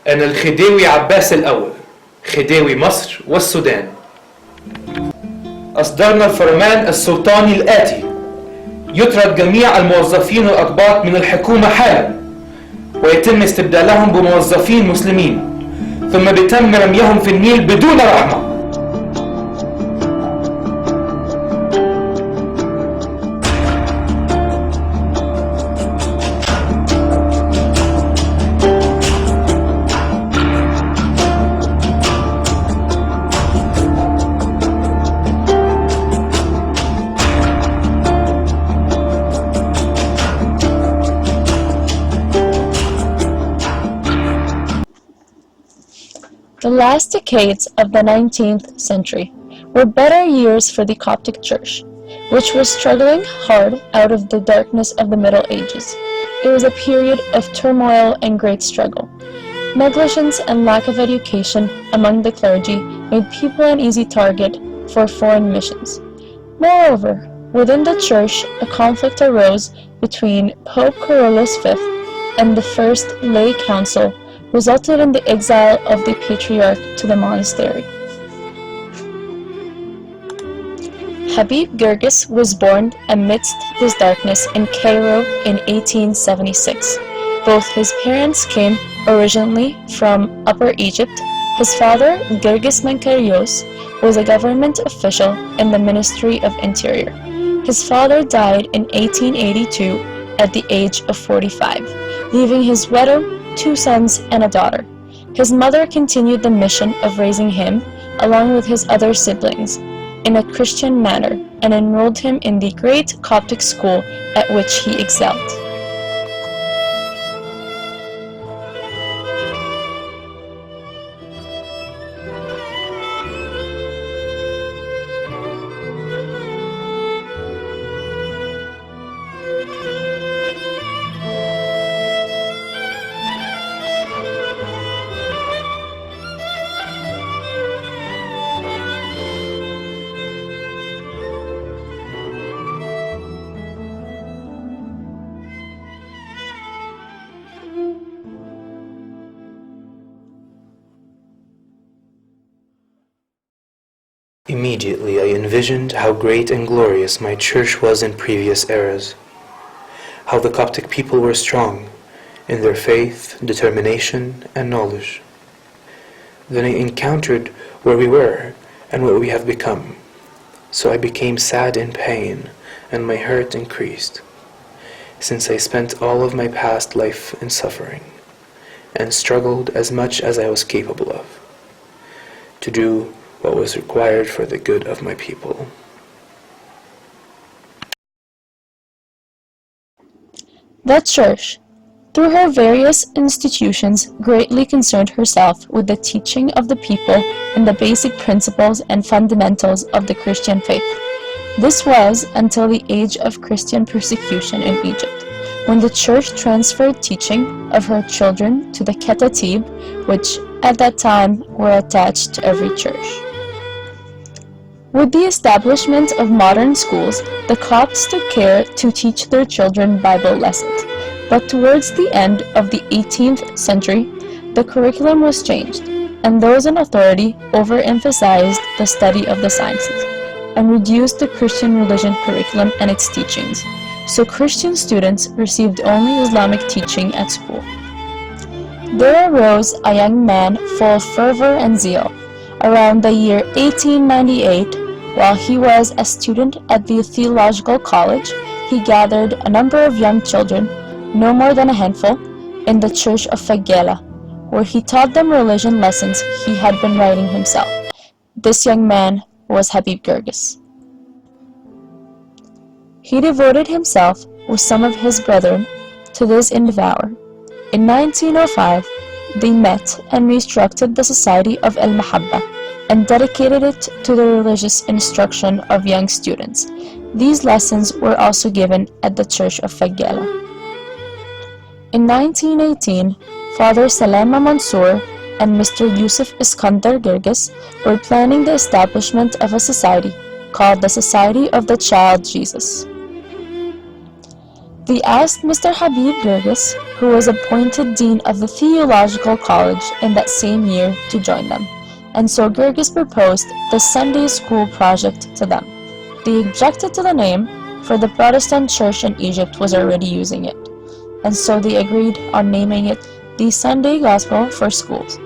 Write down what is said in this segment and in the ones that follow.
أنا الخديوي عباس الأول خديوي مصر والسودان. أصدرنا الفرمان السلطاني الآتي: يطرد جميع الموظفين الأقباط من الحكومة حالا، ويتم استبدالهم بموظفين مسلمين، ثم بيتم رميهم في النيل بدون رحمة. The last decades of the 19th century were better years for the Coptic Church, which was struggling hard out of the darkness of the Middle Ages. It was a period of turmoil and great struggle. Negligence and lack of education among the clergy made people an easy target for foreign missions. Moreover, within the Church, a conflict arose between Pope Kyrillos V and the First Lay Council, resulted in the exile of the Patriarch to the monastery. HABIB GERGES was born amidst this darkness in Cairo in 1876. Both his parents came originally from Upper Egypt. His father, GERGES Kyrillos, was a government official in the Ministry of Interior. His father died in 1882 at the age of 45, leaving his widow, 2 sons and a daughter. His mother continued the mission of raising him, along with his other siblings, in a Christian manner, and enrolled him in the great Coptic school at which he excelled. Immediately I envisioned how great and glorious my church was in previous eras, how the Coptic people were strong in their faith, determination, and knowledge. Then I encountered where we were and what we have become, so I became sad in pain, and my hurt increased, since I spent all of my past life in suffering, and struggled as much as I was capable of, to do what was required for the good of my people. The Church, through her various institutions, greatly concerned herself with the teaching of the people and the basic principles and fundamentals of the Christian faith. This was until the age of Christian persecution in Egypt, when the Church transferred teaching of her children to the Ketatib, which at that time were attached to every church. With the establishment of modern schools, the Copts took care to teach their children Bible lessons, but towards the end of the 18th century, the curriculum was changed, and those in authority overemphasized the study of the sciences, and reduced the Christian religion curriculum and its teachings, so Christian students received only Islamic teaching at school. There arose a young man full of fervor and zeal. Around the year 1898, while he was a student at the Theological College, he gathered a number of young children, no more than a handful, in the church of Fagela, where he taught them religion lessons he had been writing himself. This young man was HABIB GERGES. He devoted himself with some of his brethren to this endeavor. In 1905, they met and restructured the Society of Al-Mahabba and dedicated it to the religious instruction of young students. These lessons were also given at the Church of Fagela. In 1918, Father Salama Mansour and Mr. Yusuf Iskandar Gerges were planning the establishment of a society called the Society of the Child Jesus. They asked Mr. Habib Gerges, who was appointed Dean of the Theological College in that same year, to join them, and so Gerges proposed the Sunday School project to them. They objected to the name, for the Protestant Church in Egypt was already using it, and so they agreed on naming it the Sunday Gospel for Schools,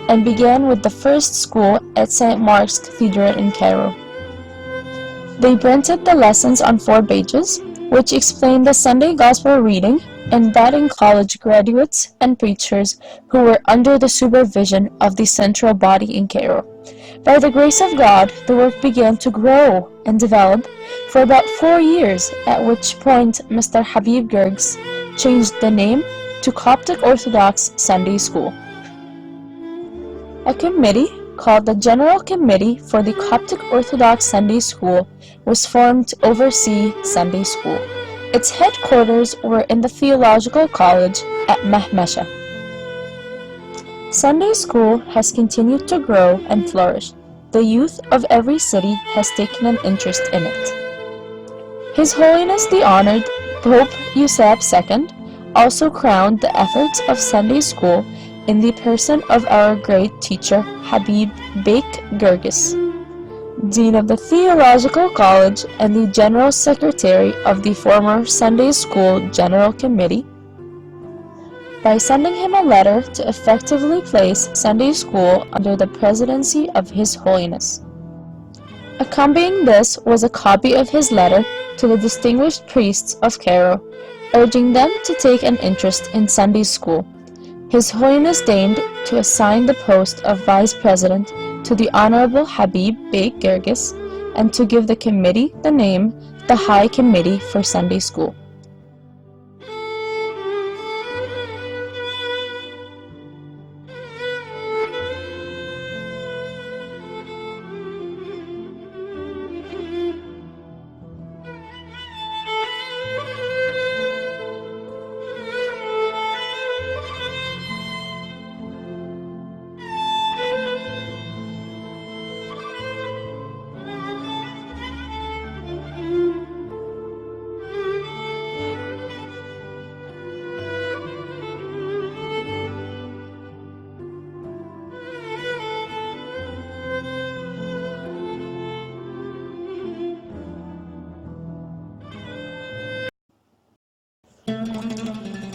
and began with the first school at St. Mark's Cathedral in Cairo. They printed the lessons on 4 pages, which explained the Sunday Gospel reading, and that in college graduates and preachers who were under the supervision of the central body in Cairo. By the grace of God, the work began to grow and develop for about 4 years, at which point Mr. Habib Gerges changed the name to Coptic Orthodox Sunday School. A committee called the General Committee for the Coptic Orthodox Sunday School was formed to oversee Sunday School. Its headquarters were in the Theological College at Mahmasha. Sunday School has continued to grow and flourish. The youth of every city has taken an interest in it. His Holiness the Honored Pope Yusuf II also crowned the efforts of Sunday School in the person of our great teacher HABIB Gerges, Dean of the Theological College and the General Secretary of the former Sunday School General Committee, by sending him a letter to effectively place Sunday School under the presidency of His Holiness. Accompanying this was a copy of his letter to the distinguished priests of Cairo, urging them to take an interest in Sunday School. His Holiness deigned to assign the post of Vice President to the Honorable HABIB Gerges and to give the committee the name the High Committee for Sunday School.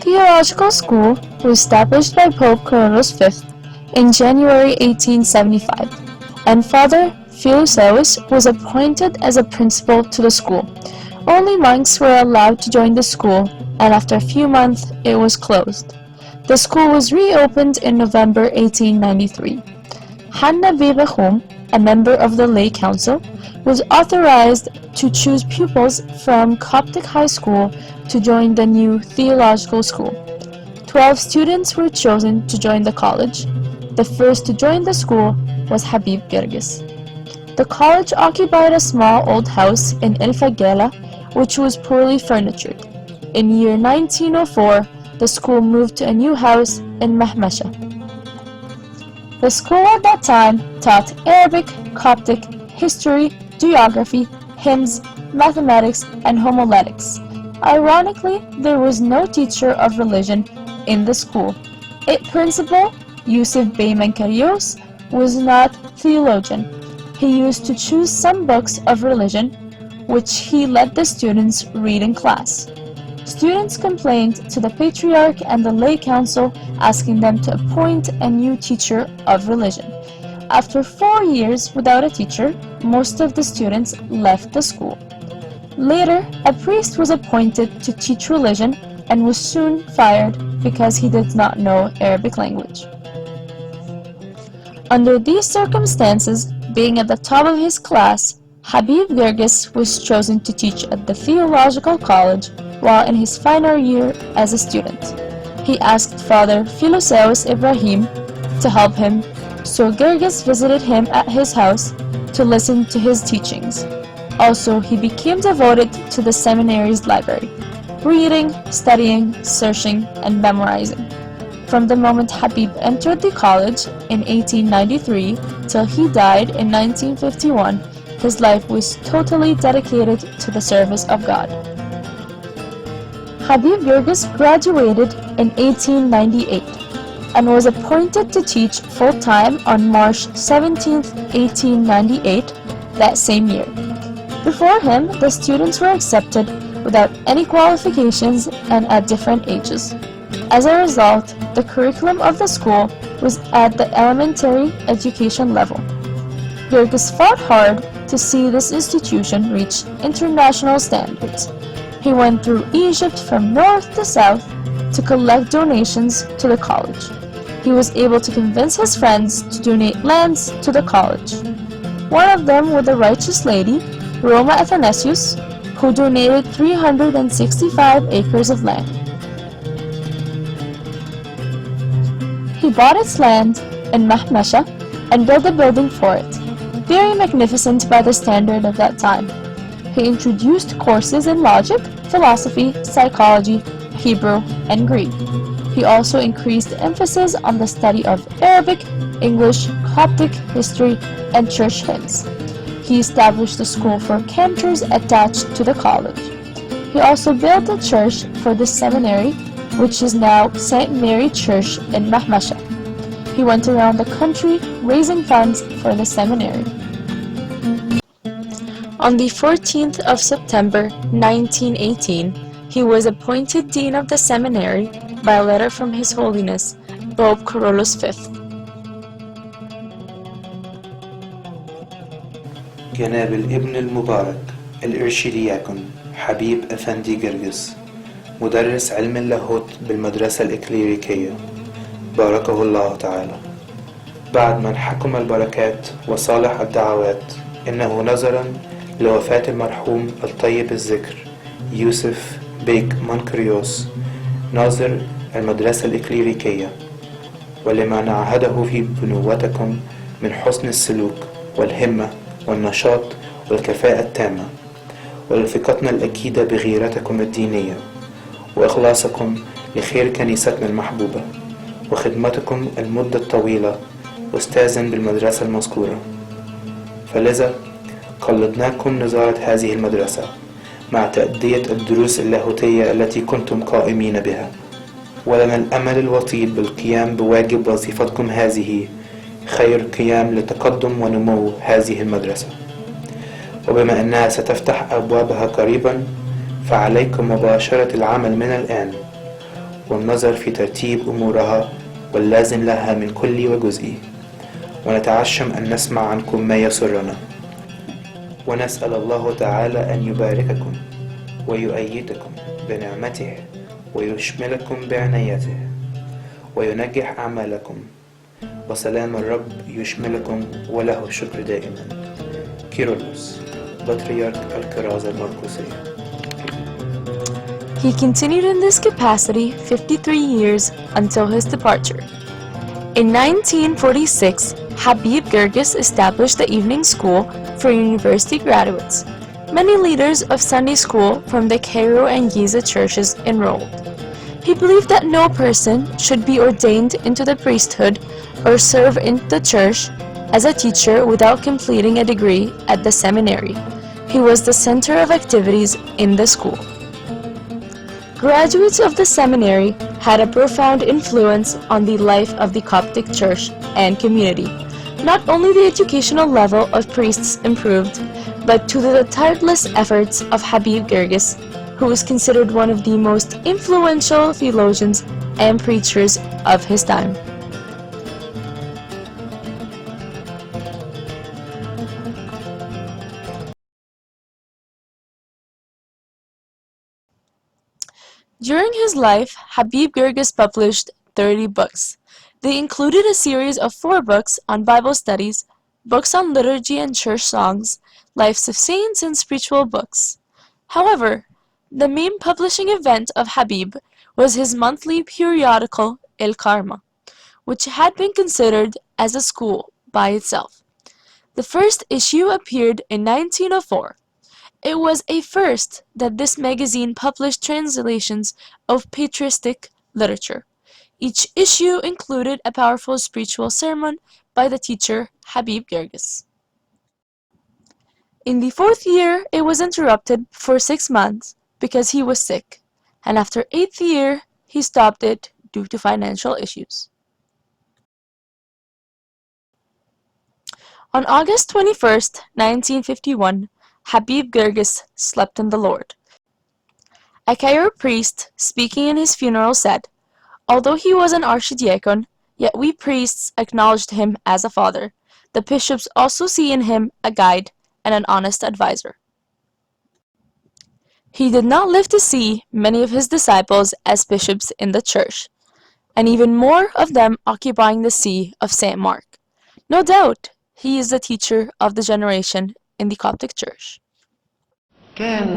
Theological School was established by Pope Carlos V in January 1875, and Father Philoseus was appointed as a principal to the school. Only monks were allowed to join the school, and after a few months it was closed. The school was reopened in November 1893. Hanna Bebachum, a member of the lay council, was authorized to choose pupils from Coptic High School to join the new theological school. 12 students were chosen to join the college. The first to join the school was Habib Gerges. The college occupied a small old house in El Fagela, which was poorly furnitured. In year 1904, the school moved to a new house in Mahmasha. The school at that time taught Arabic, Coptic, history, geography, hymns, mathematics, and homiletics. Ironically, there was no teacher of religion in the school. Its principal, Yusuf Bey Menkarios, was not theologian. He used to choose some books of religion, which he let the students read in class. Students complained to the Patriarch and the lay council, asking them to appoint a new teacher of religion. After 4 years without a teacher, most of the students left the school. Later, a priest was appointed to teach religion and was soon fired because he did not know Arabic language. Under these circumstances, being at the top of his class, Habib Gerges was chosen to teach at the Theological College while in his final year as a student. He asked Father Philoseus Ibrahim to help him, so Gerges visited him at his house to listen to his teachings. Also, he became devoted to the seminary's library, reading, studying, searching, and memorizing. From the moment Habib entered the college in 1893 till he died in 1951, his life was totally dedicated to the service of God. Habib Gerges graduated in 1898 and was appointed to teach full-time on March 17, 1898, that same year. Before him, the students were accepted without any qualifications and at different ages. As a result, the curriculum of the school was at the elementary education level. Gerges fought hard to see this institution reach international standards. He went through Egypt from north to south to collect donations to the college. He was able to convince his friends to donate lands to the college. One of them was the righteous lady, Roma Athanasius, who donated 365 acres of land. He bought its land in Mahmasha and built a building for it, very magnificent by the standard of that time. He introduced courses in logic, philosophy, psychology, Hebrew, and Greek. He also increased emphasis on the study of Arabic, English, Coptic history, and church hymns. He established a school for cantors attached to the college. He also built a church for the seminary, which is now St. Mary Church in Mahmasha. He went around the country raising funds for the seminary. On the 14th of September 1918, he was appointed Dean of the Seminary by a letter from His Holiness, Pope Carolus V. جناب الابن المبارك الإرشيدياكون حبيب أفندي جرجس، مدرس علم اللاهوت بالمدرسة الإكليريكية، باركه الله تعالى. بعد من حكم البركات وصالح الدعوات، إنه نظرا لوفاة المرحوم الطيب الذكر يوسف بيك منكريوس ناظر المدرسة الإكليريكية، ولما نعهده في بنوتكم من حسن السلوك والهمة والنشاط والكفاءة التامة، ولثقتنا الأكيدة بغيرتكم الدينية وإخلاصكم لخير كنيستنا المحبوبة وخدمتكم المدة الطويلة أستاذا بالمدرسة المذكورة، فلذا قلدناكم نظارة هذه المدرسة مع تأدية الدروس اللاهوتية التي كنتم قائمين بها، ولنا الأمل الوطيد بالقيام بواجب وظيفتكم هذه خير قيام لتقدم ونمو هذه المدرسة. وبما أنها ستفتح أبوابها قريبا، فعليكم مباشرة العمل من الآن والنظر في ترتيب أمورها واللازم لها من كل وجزء، ونتعشم أن نسمع عنكم ما يسرنا، ونسأل الله تعالى أن يبارككم ويؤيدكم بنعمته ويشملكم بعنايته وينجح أعمالكم، وسلام الرب يشملكم وله الشكر دائما. كيرلس بطريرك الكرازة المرقسية. He continued in this capacity 53 years until his departure. In 1946, Habib Gerges established the evening school for university graduates. Many leaders of Sunday school from the Cairo and Giza churches enrolled. He believed that no person should be ordained into the priesthood or serve in the church as a teacher without completing a degree at the seminary. He was the center of activities in the school. Graduates of the seminary had a profound influence on the life of the Coptic church and community. Not only the educational level of priests improved, but to the tireless efforts of Habib Gerges, who is considered one of the most influential theologians and preachers of his time. During his life, Habib Gerges published 30 books. They included a series of 4 books on Bible studies, books on liturgy and church songs, lives of saints, and spiritual books. However, the main publishing event of Habib was his monthly periodical El Karma, which had been considered as a school by itself. The first issue appeared in 1904. It was a first that this magazine published translations of patristic literature. Each issue included a powerful spiritual sermon by the teacher Habib Gerges. In the 4th year, it was interrupted for 6 months because he was sick. and after 8th year, he stopped it due to financial issues. On August 21st, 1951, HABIB GERGES slept in the Lord. A Cairo priest, speaking in his funeral, said, "Although he was an archdiakon, yet we priests acknowledged him as a father. The bishops also see in him a guide and an honest advisor." He did not live to see many of his disciples as bishops in the church, and even more of them occupying the see of St. Mark. No doubt, he is the teacher of the generation in the Coptic Church. كان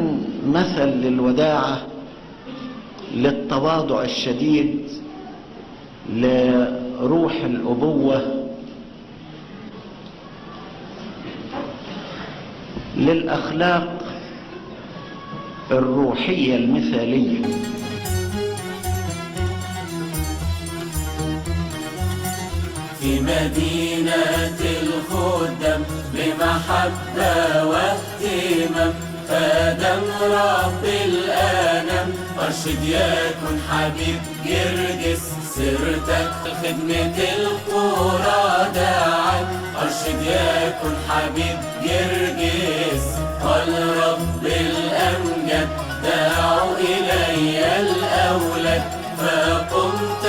مثل للوداعة، للتواضع الشديد، لروح الأبوة، للأخلاق الروحية المثالية. في مدينة الخدام بمحبة واهتمام خدم رب الأنام أرشدياكون حبيب جرجس سيرتك خدمة القرى داعك أرشدياكون حبيب جرجس قال رب الأمجد دعوا إلي الأولاد فقمت